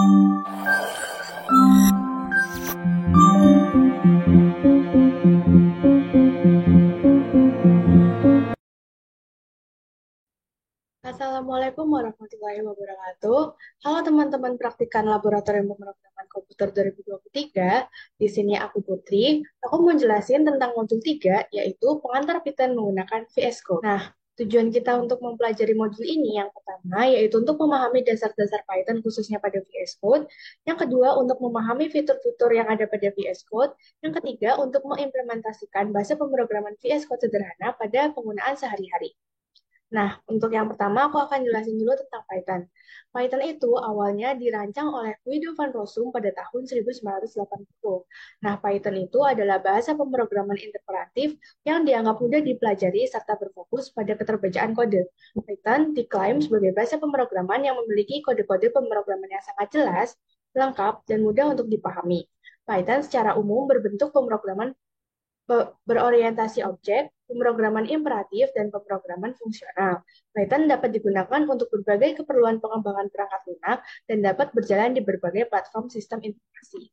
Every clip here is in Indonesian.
Assalamualaikum warahmatullahi wabarakatuh. Halo teman-teman praktikan Laboratorium Pemrograman Komputer 2023. Di sini aku Putri. Aku mau jelasin tentang modul 3, yaitu pengantar Python menggunakan VS Code. Nah, tujuan kita untuk mempelajari modul ini yang pertama, yaitu untuk memahami dasar-dasar Python khususnya pada VS Code. Yang kedua, untuk memahami fitur-fitur yang ada pada VS Code. Yang ketiga, untuk mengimplementasikan bahasa pemrograman VS Code sederhana pada penggunaan sehari-hari. Nah, untuk yang pertama aku akan jelasin dulu tentang Python. Python itu awalnya dirancang oleh Guido van Rossum pada tahun 1980. Nah, Python itu adalah bahasa pemrograman interpretif yang dianggap mudah dipelajari serta berfokus pada keterbacaan kode. Python diklaim sebagai bahasa pemrograman yang memiliki kode-kode pemrograman yang sangat jelas, lengkap, dan mudah untuk dipahami. Python secara umum berbentuk pemrograman berorientasi objek, pemrograman imperatif, dan pemrograman fungsional. Python dapat digunakan untuk berbagai keperluan pengembangan perangkat lunak dan dapat berjalan di berbagai platform sistem informasi.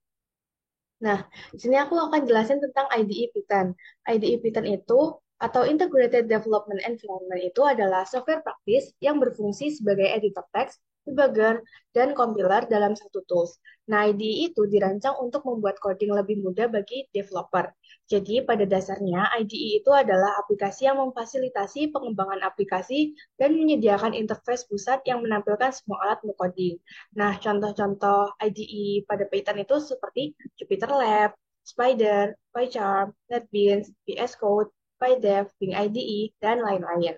Nah, di sini aku akan jelasin tentang IDE Python. IDE Python itu atau Integrated Development Environment itu adalah software praktis yang berfungsi sebagai editor teks, debugger, dan compiler dalam satu tools. Nah, IDE itu dirancang untuk membuat coding lebih mudah bagi developer. Jadi, pada dasarnya, IDE itu adalah aplikasi yang memfasilitasi pengembangan aplikasi dan menyediakan interface pusat yang menampilkan semua alat coding. Nah, contoh-contoh IDE pada Python itu seperti JupyterLab, Spider, PyCharm, NetBeans, VS Code, PyDev, Bing IDE, dan lain-lain.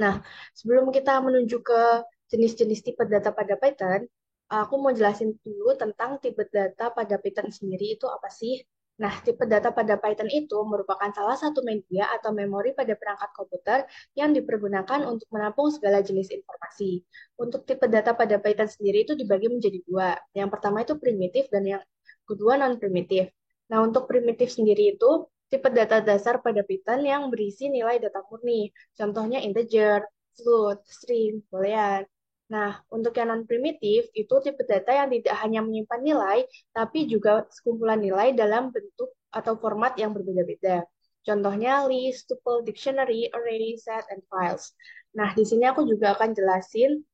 Nah, sebelum kita menuju ke jenis-jenis tipe data pada Python, aku mau jelasin dulu tentang tipe data pada Python sendiri itu apa sih. Nah, tipe data pada Python itu merupakan salah satu media atau memori pada perangkat komputer yang dipergunakan untuk menampung segala jenis informasi. Untuk tipe data pada Python sendiri itu dibagi menjadi dua. Yang pertama itu primitif dan yang kedua non-primitif. Nah, untuk primitif sendiri itu tipe data dasar pada Python yang berisi nilai data murni. Contohnya integer, float, string, boolean. Nah, untuk yang non-primitif, itu tipe data yang tidak hanya menyimpan nilai, tapi juga sekumpulan nilai dalam bentuk atau format yang berbeda-beda. Contohnya list, tuple, dictionary, array, set, and files. Nah, di sini aku juga akan jelasin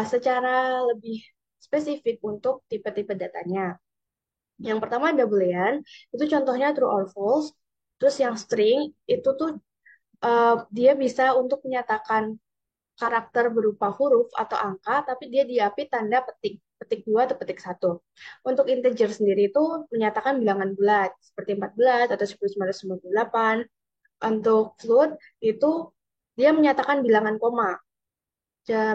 secara lebih spesifik untuk tipe-tipe datanya. Yang pertama ada boolean, itu contohnya true or false. Terus yang string, itu tuh dia bisa untuk menyatakan karakter berupa huruf atau angka, tapi dia diapit tanda petik, petik 2 atau petik 1. Untuk integer sendiri itu menyatakan bilangan bulat, seperti 14 atau 1998. Untuk float itu dia menyatakan bilangan koma,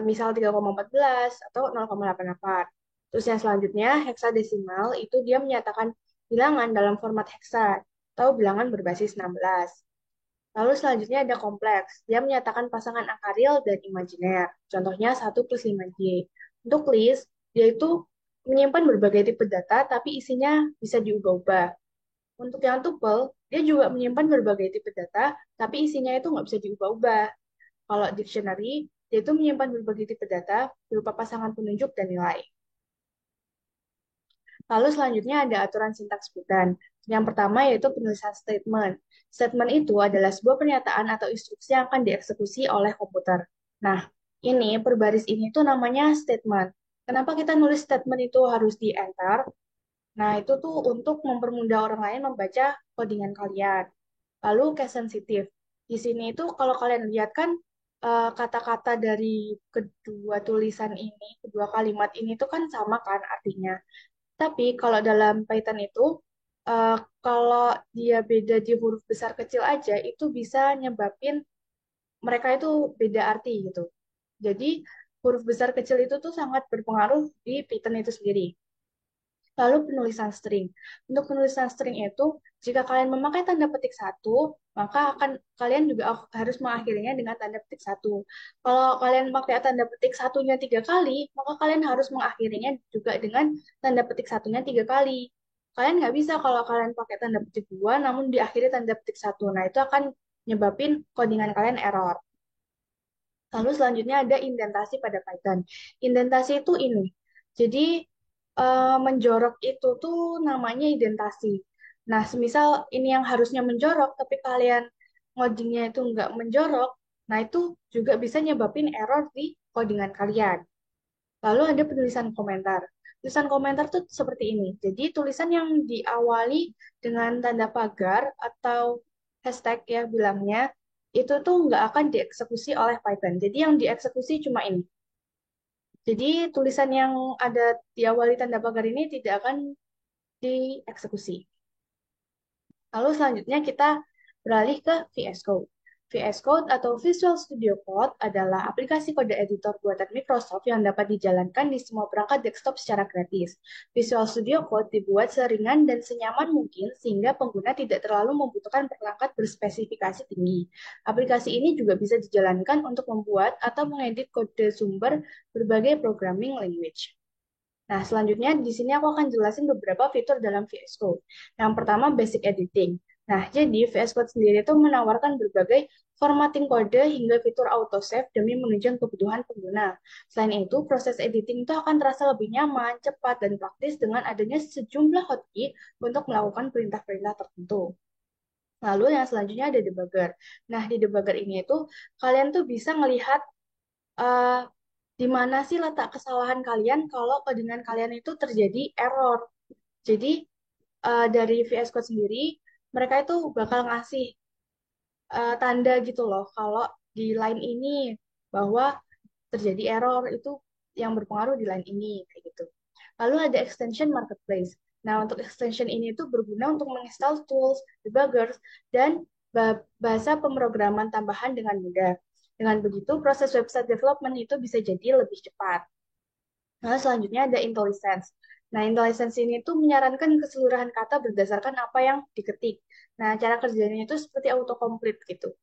misal 3,14 atau 0,88. Terus yang selanjutnya, heksadesimal itu dia menyatakan bilangan dalam format heksa atau bilangan berbasis 16. Lalu selanjutnya ada kompleks. Dia menyatakan pasangan angka real dan imajiner. Contohnya 1 + 5J. Untuk list, dia itu menyimpan berbagai tipe data, tapi isinya bisa diubah-ubah. Untuk yang tuple, dia juga menyimpan berbagai tipe data, tapi isinya itu nggak bisa diubah-ubah. Kalau dictionary, dia itu menyimpan berbagai tipe data berupa pasangan penunjuk dan nilai. Lalu selanjutnya ada aturan sintaks Python. Yang pertama yaitu penulisan statement. Statement itu adalah sebuah pernyataan atau instruksi yang akan dieksekusi oleh komputer. Nah, ini per baris ini tuh namanya statement. Kenapa kita nulis statement itu harus di enter? Nah, itu tuh untuk mempermudah orang lain membaca codingan kalian. Lalu case sensitif. Di sini itu kalau kalian lihat kan kata-kata dari kedua tulisan ini, kedua kalimat ini tuh kan sama kan artinya. Tapi kalau dalam Python itu, eh, kalau dia beda di huruf besar kecil aja, itu bisa nyebabin mereka itu beda arti gitu. Jadi huruf besar kecil itu tuh sangat berpengaruh di Python itu sendiri. Lalu penulisan string. Untuk penulisan string itu, jika kalian memakai tanda petik satu, maka kalian juga harus mengakhirinya dengan tanda petik satu. Kalau kalian memakai tanda petik satunya 3 kali, maka kalian harus mengakhirinya juga dengan tanda petik satunya 3 kali. Kalian nggak bisa kalau kalian pakai tanda petik dua, namun diakhiri tanda petik satu. Nah, itu akan nyebabin codingan kalian error. Lalu selanjutnya ada indentasi pada Python. Indentasi itu ini. Jadi menjorok itu tuh namanya identasi. Nah, semisal ini yang harusnya menjorok, tapi kalian ngodingnya itu nggak menjorok, nah itu juga bisa nyebabin error di codingan kalian. Lalu ada penulisan komentar. Tulisan komentar tuh seperti ini. Jadi tulisan yang diawali dengan tanda pagar atau hashtag ya bilangnya, itu tuh nggak akan dieksekusi oleh Python. Jadi yang dieksekusi cuma ini. Jadi tulisan yang ada diawali tanda pagar ini tidak akan dieksekusi. Lalu selanjutnya kita beralih ke VS Code. VS Code atau Visual Studio Code adalah aplikasi kode editor buatan Microsoft yang dapat dijalankan di semua perangkat desktop secara gratis. Visual Studio Code dibuat seringan dan senyaman mungkin sehingga pengguna tidak terlalu membutuhkan perangkat berspesifikasi tinggi. Aplikasi ini juga bisa dijalankan untuk membuat atau mengedit kode sumber berbagai programming language. Nah, selanjutnya di sini aku akan jelasin beberapa fitur dalam VS Code. Yang pertama, basic editing. Nah, jadi VS Code sendiri itu menawarkan berbagai formatting kode hingga fitur autosave demi menunjang kebutuhan pengguna. Selain itu, proses editing itu akan terasa lebih nyaman, cepat, dan praktis dengan adanya sejumlah hotkey untuk melakukan perintah-perintah tertentu. Lalu yang selanjutnya ada debugger. Nah, di debugger ini itu kalian tuh bisa melihat eh, di mana sih letak kesalahan kalian kalau codingan kalian itu terjadi error. Jadi dari VS Code sendiri, mereka itu bakal ngasih tanda gitu loh kalau di line ini bahwa terjadi error itu yang berpengaruh di line ini kayak gitu. Lalu ada extension marketplace. Nah, untuk extension ini tuh berguna untuk menginstal tools, debuggers, dan bahasa pemrograman tambahan dengan mudah. Dengan begitu, proses website development itu bisa jadi lebih cepat. Nah, selanjutnya ada IntelliSense. Nah, IntelliSense ini tuh menyarankan keseluruhan kata berdasarkan apa yang diketik. Nah, cara kerjanya itu seperti autocomplete gitu.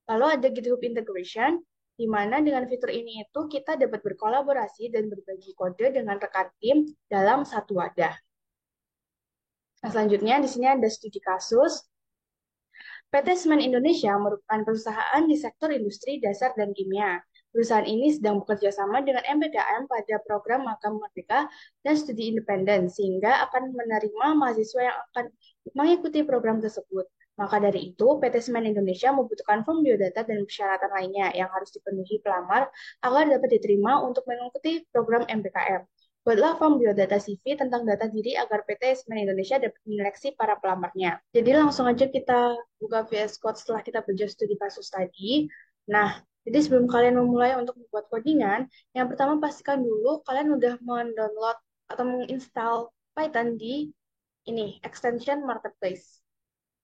Lalu ada GitHub Integration, di mana dengan fitur ini itu kita dapat berkolaborasi dan berbagi kode dengan rekan tim dalam satu wadah. Nah, selanjutnya di sini ada studi kasus. PT Semen Indonesia merupakan perusahaan di sektor industri dasar dan kimia. Perusahaan ini sedang bekerja sama dengan MPKM pada program Magang Merdeka dan Studi Independen, sehingga akan menerima mahasiswa yang akan mengikuti program tersebut. Maka dari itu, PT Semen Indonesia membutuhkan form biodata dan persyaratan lainnya yang harus dipenuhi pelamar agar dapat diterima untuk mengikuti program MPKM. Buatlah form biodata CV tentang data diri agar PT Semen Indonesia dapat menyeleksi para pelamarnya. Jadi langsung aja kita buka VS Code setelah kita belajar studi kasus tadi. Nah, jadi sebelum kalian memulai untuk membuat codingan, yang pertama pastikan dulu kalian udah mendownload atau menginstal Python di ini, extension marketplace.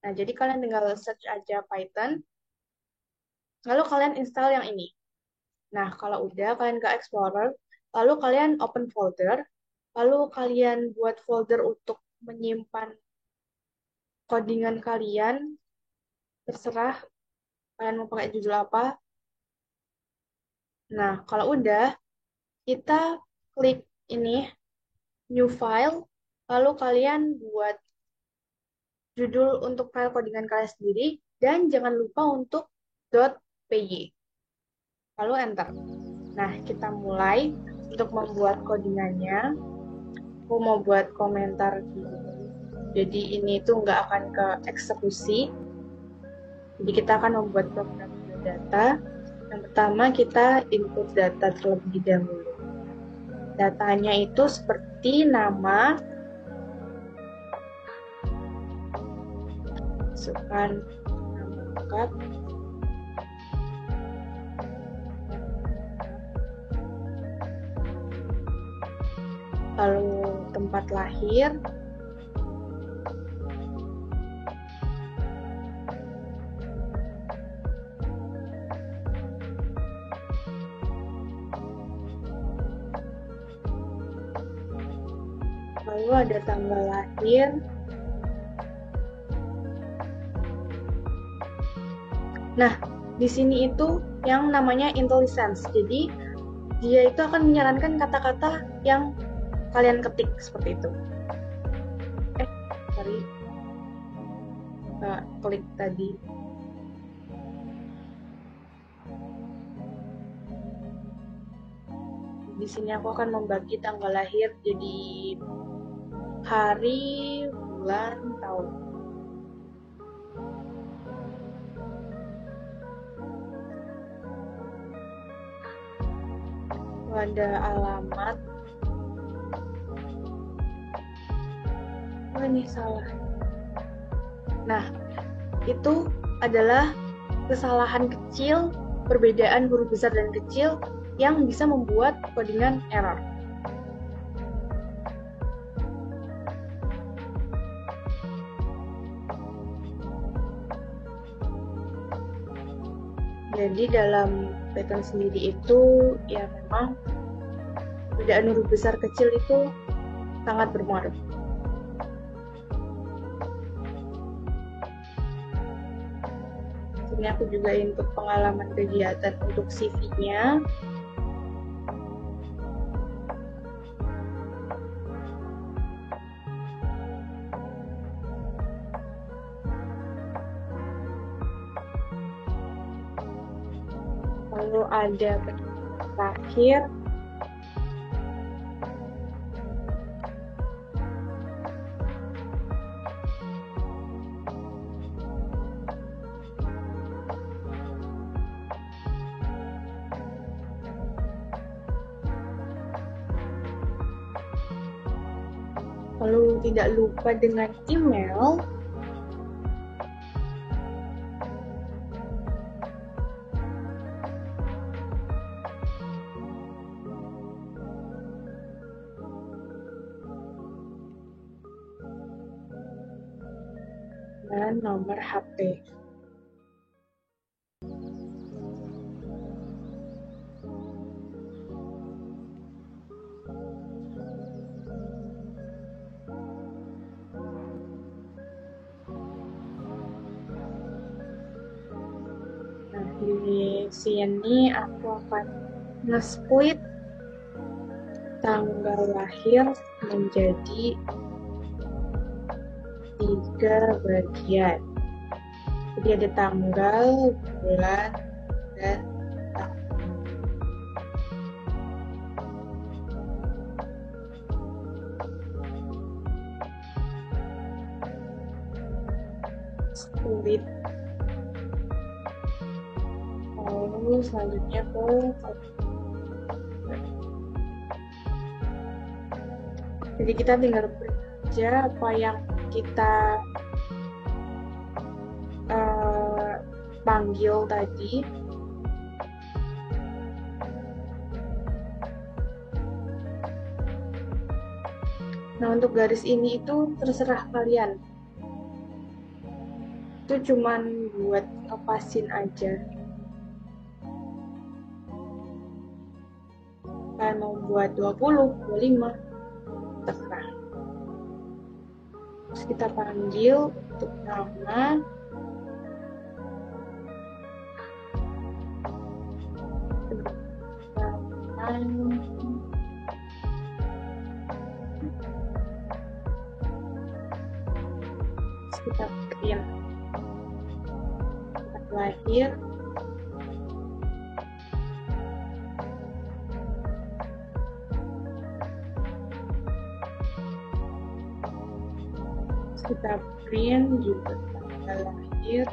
Nah, jadi kalian tinggal search aja Python, lalu kalian install yang ini. Nah, kalau udah, kalian ke Explorer, lalu kalian open folder, lalu kalian buat folder untuk menyimpan codingan kalian, terserah kalian mau pakai judul apa. Nah, kalau udah, kita klik ini, new file, lalu kalian buat judul untuk file codingan kalian sendiri, dan jangan lupa untuk .py, lalu enter. Nah, kita mulai untuk membuat codingannya. Aku mau buat komentar dulu. Jadi ini tuh nggak akan ke eksekusi. Jadi kita akan membuat program data. Yang pertama kita input data terlebih dahulu. Datanya itu seperti nama, masukkan nama lengkap, lalu tempat lahir, lalu ada tanggal lahir, nah di sini itu yang namanya IntelliSense. Jadi dia itu akan menyarankan kata-kata yang kalian ketik seperti itu. Sorry, klik tadi. Di sini aku akan membagi tanggal lahir jadi hari, bulan, tahun. Ada alamat. Oh, ini salah. Nah, itu adalah kesalahan kecil, perbedaan huruf besar dan kecil yang bisa membuat codingan error. Jadi dalam Python sendiri itu ya memang perbedaan huruf besar kecil itu sangat berpengaruh. Ini aku juga input pengalaman kegiatan untuk CV-nya. Lalu ada terakhir. Lalu tidak lupa dengan email. Dan nomor HP. Nah, di sini aku akan nge-split tanggal lahir menjadi 3 bagian. Jadi ada tanggal, bulan, dan tahun. Split. Lalu selanjutnya ke jadi kita tinggal print aja apa yang kita panggil tadi. Nah, untuk garis ini itu terserah kalian. Itu cuman buat ngepasin aja. Kalian mau buat 20, 25, terserah. Terus kita panggil untuk nama. Terus kita print tempat lahir. Kita print juga tanggal lahir.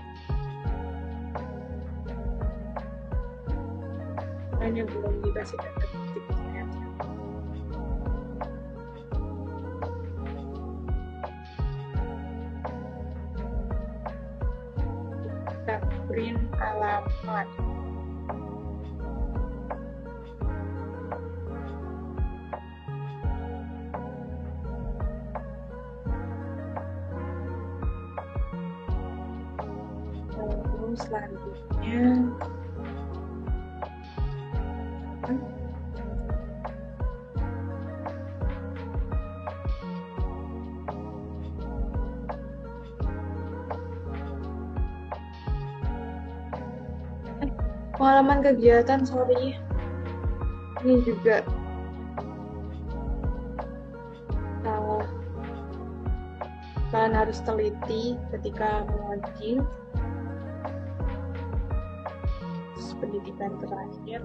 Hanya belum dikasih tanda kutipnya. Kita print alamat. Lalu selanjutnya pengalaman kegiatan, sorry, ini juga salah. Kalian harus teliti ketika mengaji. Pendidikan terakhir.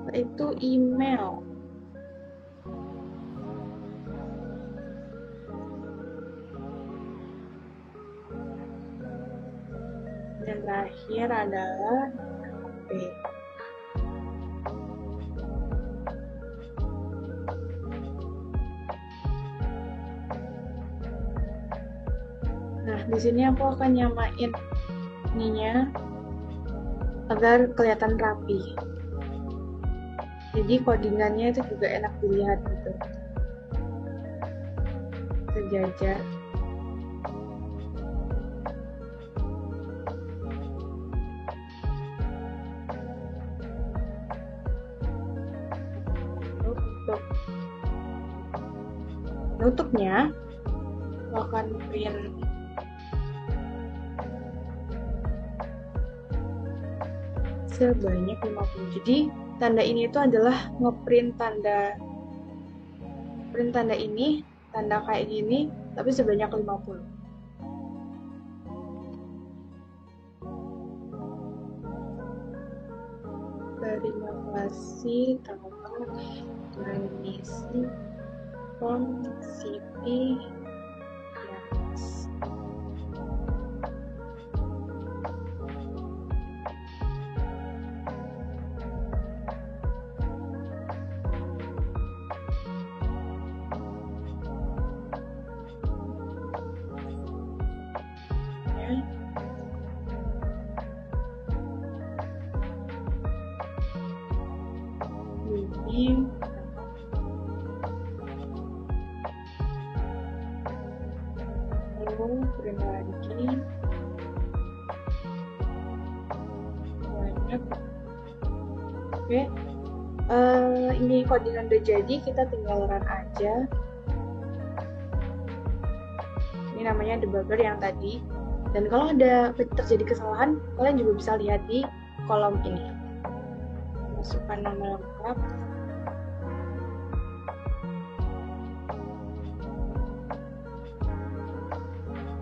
yaitu email. Dan terakhir adalah HP. Nah, di sini aku akan nyamain ininya agar kelihatan rapi. Jadi codingannya itu juga enak dilihat gitu. Sejajar. Untuk nutupnya, aku akan print sebanyak 50. Jadi tanda ini itu adalah ngeprint tanda ini, tanda kayak gini, tapi sebanyak 50. Terima kasih telah mengisi form CV Yamas. Ini lalu print lagi banyak. Oke, ini codingan udah jadi, kita tinggal run aja. Ini namanya debugger yang tadi. Dan kalau ada terjadi kesalahan, kalian juga bisa lihat di kolom ini. Masukkan nama lengkap.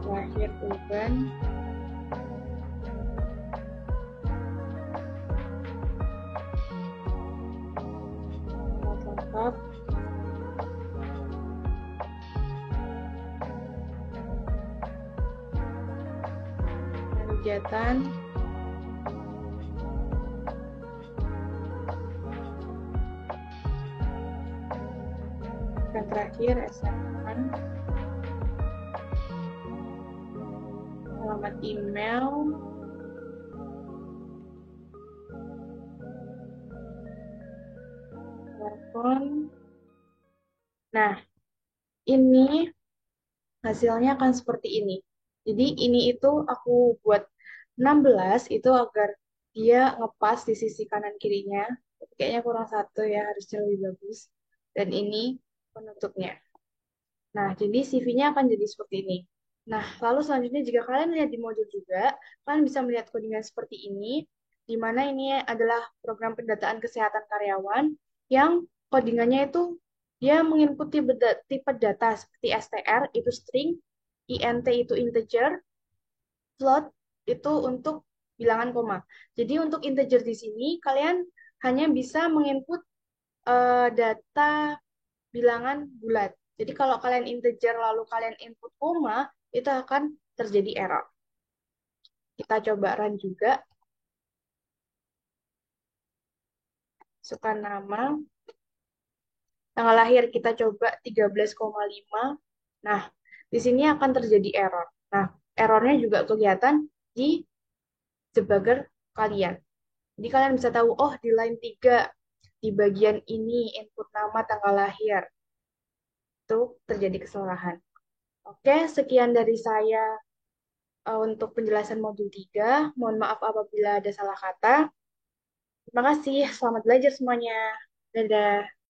Terakhir open. Nama lengkap. Kegiatan. Dan terakhir assignment. Alamat email. Telepon. Nah, ini hasilnya akan seperti ini. Jadi ini itu aku buat 16 itu agar dia ngepas di sisi kanan kirinya. Tapi kayaknya kurang satu ya, harusnya lebih bagus. Dan ini penutupnya. Nah, jadi CV-nya akan jadi seperti ini. Nah, lalu selanjutnya jika kalian lihat di modul juga, kalian bisa melihat codingan seperti ini, di mana ini adalah program pendataan kesehatan karyawan yang codingannya itu dia menginput tipe data seperti str itu string, int itu integer, float itu untuk bilangan koma. Jadi untuk integer di sini kalian hanya bisa menginput data bilangan bulat. Jadi kalau kalian integer lalu kalian input koma, itu akan terjadi error. Kita coba run juga. Masukkan nama. Tanggal lahir kita coba 13,5. Nah, di sini akan terjadi error. Nah, errornya juga kelihatan di debugger kalian. Jadi kalian bisa tahu, oh di line 3, di bagian ini, input nama tanggal lahir. Itu terjadi kesalahan. Oke, sekian dari saya untuk penjelasan modul 3. Mohon maaf apabila ada salah kata. Terima kasih, selamat belajar semuanya. Dadah.